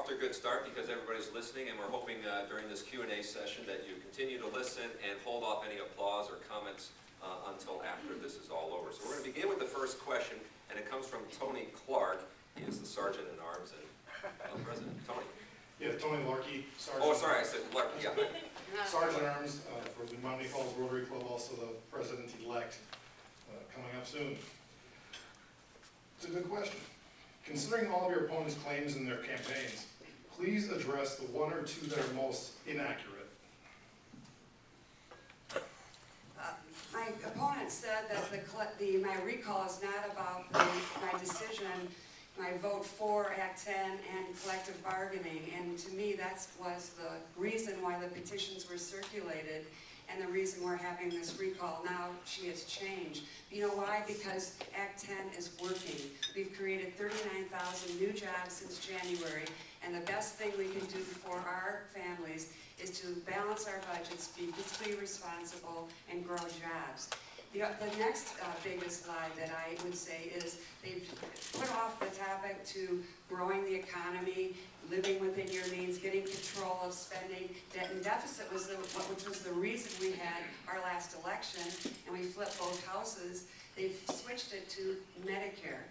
off to a good start because everybody's listening, and we're hoping during this Q&A session that you continue to listen and hold off any applause or comments until after this is all over. So we're going to begin with the first question, and it comes from Tony Clark. He is the Sergeant at Arms and President. Tony. Yeah, Tony Larkey, Sergeant. Oh, sorry, I said Larkey. Yeah. Sergeant at Arms for the Mount Falls Rotary Club, also the President-elect, coming up soon. It's a good question. Considering all of your opponents' claims in their campaigns, please address the one or two that are most inaccurate. My opponent said that my recall is not about my decision, my vote for Act 10 and collective bargaining, and to me that was the reason why the petitions were circulated and the reason we're having this recall. Now she has changed. You know why? Because Act 10 is working. We've created 39,000 new jobs since January, and the best thing we can do for our families is to balance our budgets, be fiscally responsible, and grow jobs. The next biggest lie that I would say is they've put off the topic to growing the economy, living within your means, getting control of spending. Debt and deficit was which was the reason we had our last election, and we flipped both houses. They've switched it to Medicare.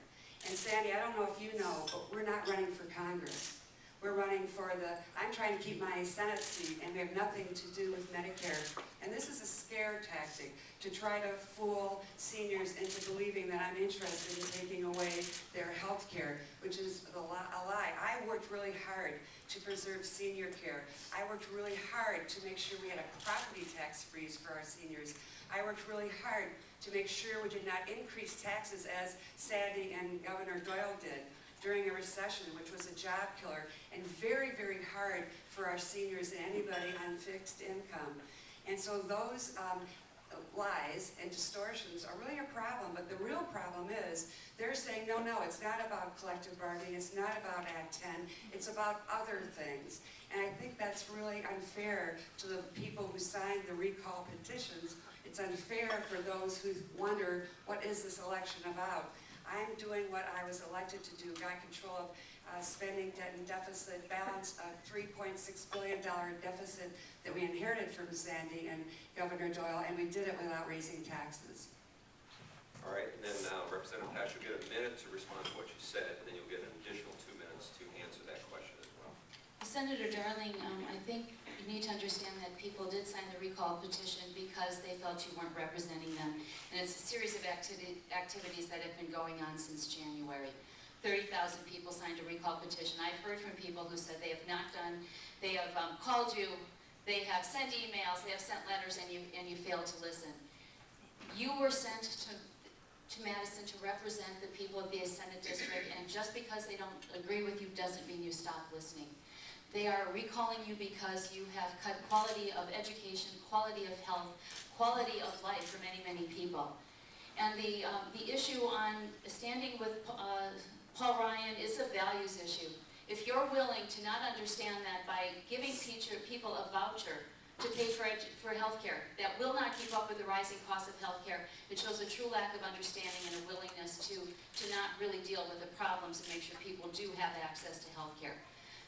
And Sandy, I don't know if you know, but we're not running for Congress. We're running for I'm trying to keep my Senate seat, and we have nothing to do with Medicare. And this is a scare tactic to try to fool seniors into believing that I'm interested in taking away their health care, which is a lie. I worked really hard to preserve senior care. I worked really hard to make sure we had a property tax freeze for our seniors. I worked really hard to make sure we did not increase taxes as Sandy and Governor Doyle did during a recession, which was a job killer, and very, very hard for our seniors and anybody on fixed income. And so those lies and distortions are really a problem, but the real problem is they're saying, no, it's not about collective bargaining, it's not about Act 10, it's about other things. And I think that's really unfair to the people who signed the recall petitions. It's unfair for those who wonder, what is this election about? I'm doing what I was elected to do, got control of spending, debt, and deficit, balance a $3.6 billion deficit that we inherited from Sandy and Governor Doyle, and we did it without raising taxes. All right, and then Representative Pasch, you'll get a minute to respond to what you said, and then you'll get an additional 2 minutes to answer that question as well. Senator Darling, I think you need to understand that people did sign the recall petition because they felt you weren't representing them. And it's a series of activities that have been going on since January. 30,000 people signed a recall petition. I've heard from people who said they have not done, they have called you, they have sent emails, they have sent letters, and you failed to listen. You were sent to Madison to represent the people of the Senate District, and just because they don't agree with you doesn't mean you stop listening. They are recalling you because you have cut quality of education, quality of health, quality of life for many, many people. And the issue on standing with Paul Ryan is a values issue. If you're willing to not understand that by giving people a voucher to pay for health care that will not keep up with the rising cost of health care, it shows a true lack of understanding and a willingness to not really deal with the problems and make sure people do have access to health care.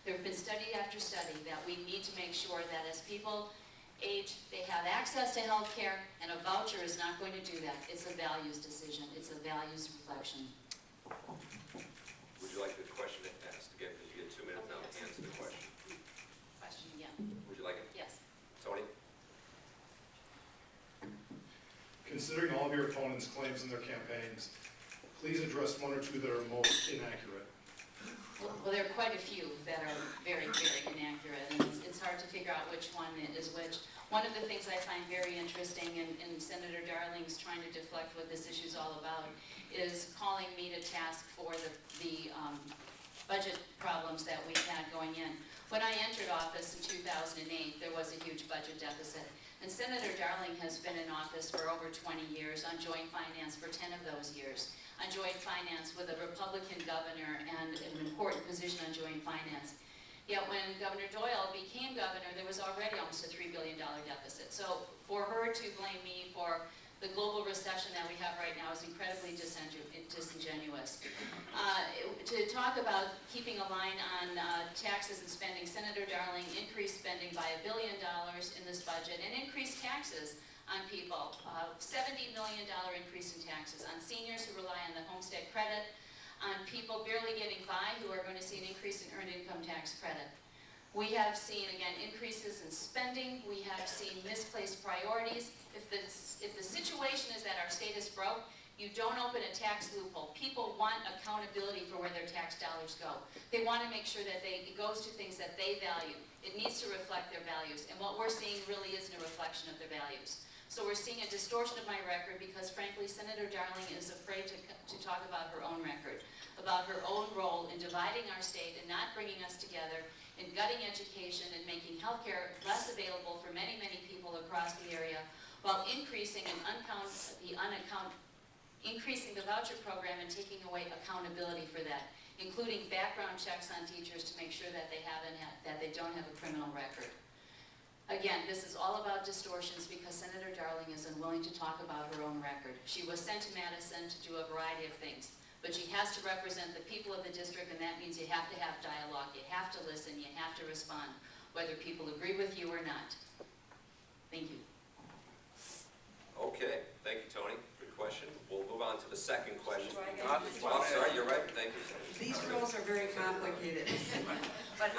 There have been study after study that we need to make sure that as people age, they have access to health care, and a voucher is not going to do that. It's a values decision. It's a values reflection. Would you like the question asked again? Because you get 2 minutes now to answer the question. Question, yeah. Would you like it? Yes. Tony? Considering all of your opponents' claims in their campaigns, please address one or two that are most inaccurate. Well, there are quite a few that are very, very inaccurate, and it's hard to figure out which one is which. One of the things I find very interesting, and Senator Darling's trying to deflect what this issue is all about, is calling me to task for the budget problems that we had going in. When I entered office in 2008, there was a huge budget deficit. And Senator Darling has been in office for over 20 years on joint finance for 10 of those years. On joint finance with a Republican governor and an important position on joint finance. Yet when Governor Doyle became governor, there was already almost a $3 billion deficit. So for her to blame me for The global recession that we have right now is incredibly disingenuous. To talk about keeping a line on taxes and spending, Senator Darling increased spending by $1 billion in this budget and increased taxes on people. $70 million increase in taxes on seniors who rely on the homestead credit, on people barely getting by who are going to see an increase in earned income tax credit. We have seen, again, increases in spending. We have seen misplaced priorities. If the situation is that our state is broke, you don't open a tax loophole. People want accountability for where their tax dollars go. They want to make sure that it goes to things that they value. It needs to reflect their values. And what we're seeing really isn't a reflection of their values. So we're seeing a distortion of my record because, frankly, Senator Darling is afraid to talk about her own record, about her own role in dividing our state and not bringing us together, in gutting education and making healthcare less available for many, many people across the area, while increasing increasing the voucher program and taking away accountability for that, including background checks on teachers to make sure that they don't have a criminal record. Again, this is all about distortions because Senator Darling is unwilling to talk about her own record. She was sent to Madison to do a variety of things, but she has to represent the people of the district, and that means you have to have dialogue, you have to listen, you have to respond, whether people agree with you or not. Thank you. Okay, thank you, Tony. Good question. We'll move on to the second question. Well, Oh, sorry, you're right. Thank you. these rules are very complicated. But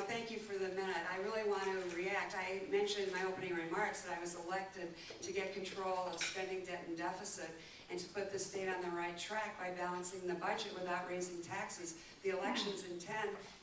thank you for the minute. I really want to react. I mentioned in my opening remarks that I was elected to get control of spending, debt, and deficit, and to put the state on the right track by balancing the budget without raising taxes. The elections in 10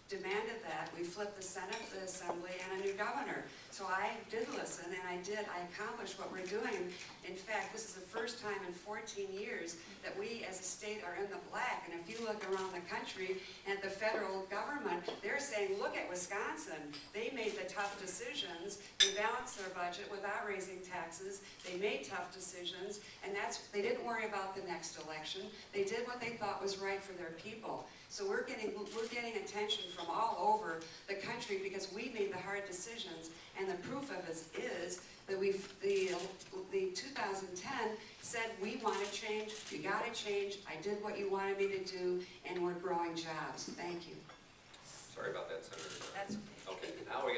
demanded that. We flipped the Senate, the Assembly, and a new governor. So I did listen, and I accomplished what we're doing. In fact, this is the first time in 14 years that we as a state are in the black. And if you look around the country and the federal government, they're saying, look at Wisconsin. They made the tough decisions. They balanced their budget without raising taxes. They made tough decisions, and they didn't worry about the next election. They did what they thought was right for their people. So we're getting attention from all over the country because we made the hard decisions, and the proof of it is that the 2010 said we want to change, you got to change, I did what you wanted me to do, and we're growing jobs. Thank you. Sorry about that, Senator. That's okay. Now we